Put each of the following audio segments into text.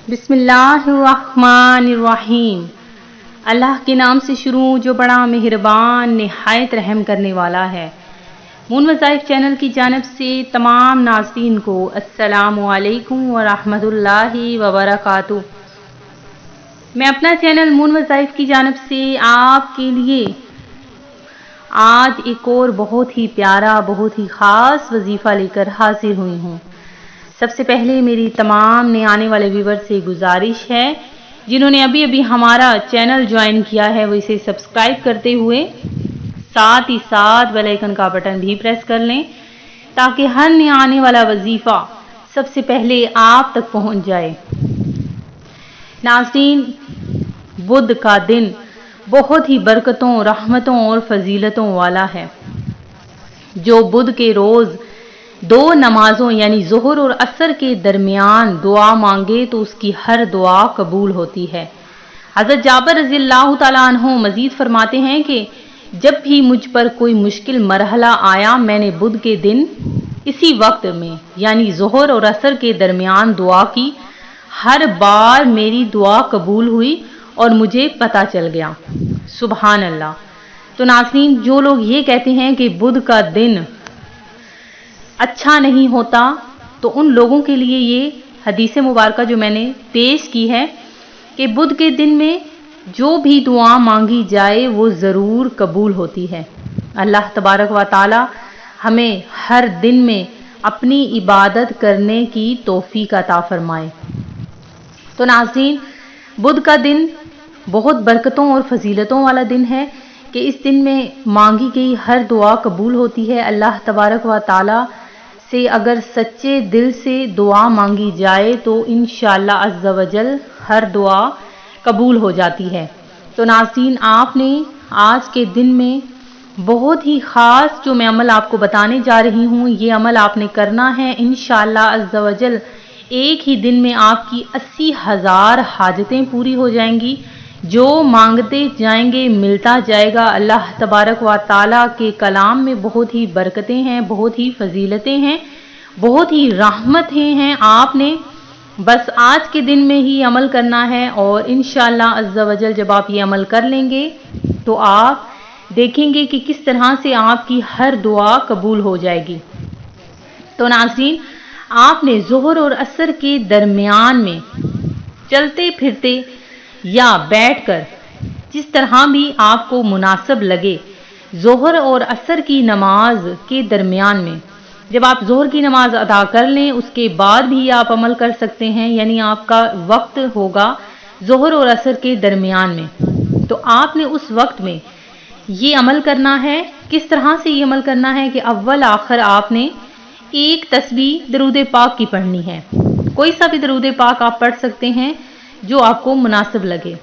بسم اللہ الرحمن الرحیم۔ اللہ کے نام سے شروع جو بڑا مہربان نہایت رحم کرنے والا ہے۔ مون وظائف چینل کی جانب سے تمام ناظرین کو السلام علیکم ورحمۃ اللہ وبرکاتہ۔ میں اپنا چینل مون وظائف کی جانب سے آپ کے لیے آج ایک اور بہت ہی پیارا بہت ہی خاص وظیفہ لے کر حاضر ہوئی ہوں۔ سب سے پہلے میری تمام نئے آنے والے ویور سے گزارش ہے، جنہوں نے ابھی ہمارا چینل جوائن کیا ہے وہ اسے سبسکرائب کرتے ہوئے ساتھ ہی ساتھ بیل آئیکن کا بٹن بھی پریس کر لیں تاکہ ہر نیا آنے والا وظیفہ سب سے پہلے آپ تک پہنچ جائے۔ ناظرین، بدھ کا دن بہت ہی برکتوں، رحمتوں اور فضیلتوں والا ہے۔ جو بدھ کے روز دو نمازوں یعنی ظہر اور عصر کے درمیان دعا مانگے تو اس کی ہر دعا قبول ہوتی ہے۔ حضرت جابر رضی اللہ تعالیٰ عنہ مزید فرماتے ہیں کہ جب بھی مجھ پر کوئی مشکل مرحلہ آیا میں نے بدھ کے دن اسی وقت میں یعنی ظہر اور عصر کے درمیان دعا کی، ہر بار میری دعا قبول ہوئی اور مجھے پتہ چل گیا۔ سبحان اللہ۔ تو ناظرین، جو لوگ یہ کہتے ہیں کہ بدھ کا دن اچھا نہیں ہوتا تو ان لوگوں کے لیے یہ حدیث مبارکہ جو میں نے پیش کی ہے کہ بدھ کے دن میں جو بھی دعا مانگی جائے وہ ضرور قبول ہوتی ہے۔ اللہ تبارک و تعالی ہمیں ہر دن میں اپنی عبادت کرنے کی توفیق عطا فرمائے۔ تو ناظرین، بدھ کا دن بہت برکتوں اور فضیلتوں والا دن ہے کہ اس دن میں مانگی گئی ہر دعا قبول ہوتی ہے۔ اللہ تبارک و تعالی سے اگر سچے دل سے دعا مانگی جائے تو انشاءاللہ عز و جل ہر دعا قبول ہو جاتی ہے۔ تو ناظرین، آپ نے آج کے دن میں بہت ہی خاص جو میں عمل آپ کو بتانے جا رہی ہوں، یہ عمل آپ نے کرنا ہے انشاءاللہ عز و جل۔ ایک ہی دن میں آپ کی 80,000 حاجتیں پوری ہو جائیں گی۔ جو مانگتے جائیں گے ملتا جائے گا۔ اللہ تبارک و تعالیٰ کے کلام میں بہت ہی برکتیں ہیں، بہت ہی فضیلتیں ہیں، بہت ہی رحمتیں ہیں۔ آپ نے بس آج کے دن میں ہی عمل کرنا ہے اور انشاءاللہ عز و جل جب آپ یہ عمل کر لیں گے تو آپ دیکھیں گے کہ کس طرح سے آپ کی ہر دعا قبول ہو جائے گی۔ تو ناظرین، آپ نے ظہر اور عصر کے درمیان میں چلتے پھرتے یا بیٹھ کر جس طرح بھی آپ کو مناسب لگے ظہر اور عصر کی نماز کے درمیان میں جب آپ ظہر کی نماز ادا کر لیں اس کے بعد بھی آپ عمل کر سکتے ہیں، یعنی آپ کا وقت ہوگا ظہر اور عصر کے درمیان میں، تو آپ نے اس وقت میں یہ عمل کرنا ہے۔ کس طرح سے یہ عمل کرنا ہے کہ اول آخر آپ نے ایک تسبیح درود پاک کی پڑھنی ہے۔ کوئی سا بھی درود پاک آپ پڑھ سکتے ہیں جو آپ کو مناسب لگے۔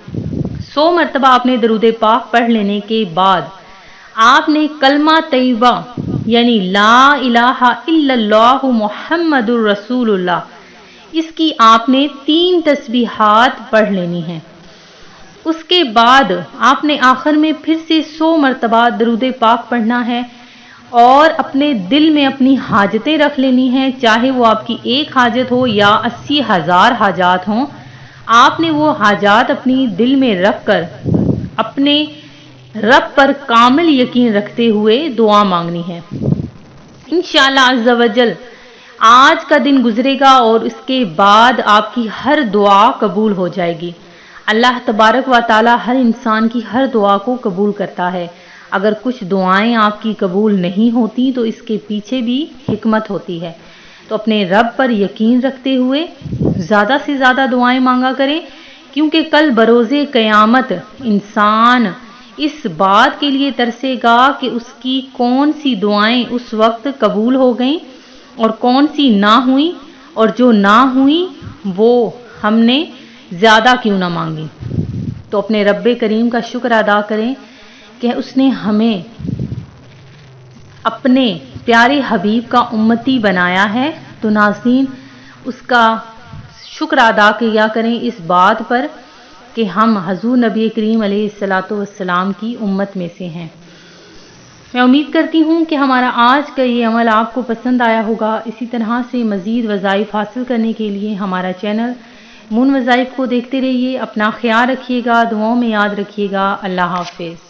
100 مرتبہ آپ نے درود پاک پڑھ لینے کے بعد آپ نے کلمہ طیبہ یعنی لا الہ الا اللہ محمد الرسول اللہ، اس کی آپ نے 3 تسبیحات پڑھ لینی ہیں۔ اس کے بعد آپ نے آخر میں پھر سے 100 مرتبہ درود پاک پڑھنا ہے اور اپنے دل میں اپنی حاجتیں رکھ لینی ہیں، چاہے وہ آپ کی ایک حاجت ہو یا 80,000 حاجات ہوں۔ آپ نے وہ حاجات اپنی دل میں رکھ کر اپنے رب پر کامل یقین رکھتے ہوئے دعا مانگنی ہے۔ انشاءاللہ عز و جل آج کا دن گزرے گا اور اس کے بعد آپ کی ہر دعا قبول ہو جائے گی۔ اللہ تبارک و تعالی ہر انسان کی ہر دعا کو قبول کرتا ہے۔ اگر کچھ دعائیں آپ کی قبول نہیں ہوتی تو اس کے پیچھے بھی حکمت ہوتی ہے۔ تو اپنے رب پر یقین رکھتے ہوئے زیادہ سے زیادہ دعائیں مانگا کریں، کیونکہ کل بروز قیامت انسان اس بات کے لیے ترسے گا کہ اس کی کون سی دعائیں اس وقت قبول ہو گئیں اور کون سی نہ ہوئیں، اور جو نہ ہوئیں وہ ہم نے زیادہ کیوں نہ مانگی۔ تو اپنے رب کریم کا شکر ادا کریں کہ اس نے ہمیں اپنے پیارے حبیب کا امتی بنایا ہے۔ تو ناظرین، اس کا شکر ادا کیا کریں اس بات پر کہ ہم حضور نبی کریم علیہ الصلاۃ والسلام کی امت میں سے ہیں۔ میں امید کرتی ہوں کہ ہمارا آج کا یہ عمل آپ کو پسند آیا ہوگا۔ اسی طرح سے مزید وظائف حاصل کرنے کے لیے ہمارا چینل مون وظائف کو دیکھتے رہیے، اپنا خیال رکھیے گا، دعاؤں میں یاد رکھیے گا۔ اللہ حافظ۔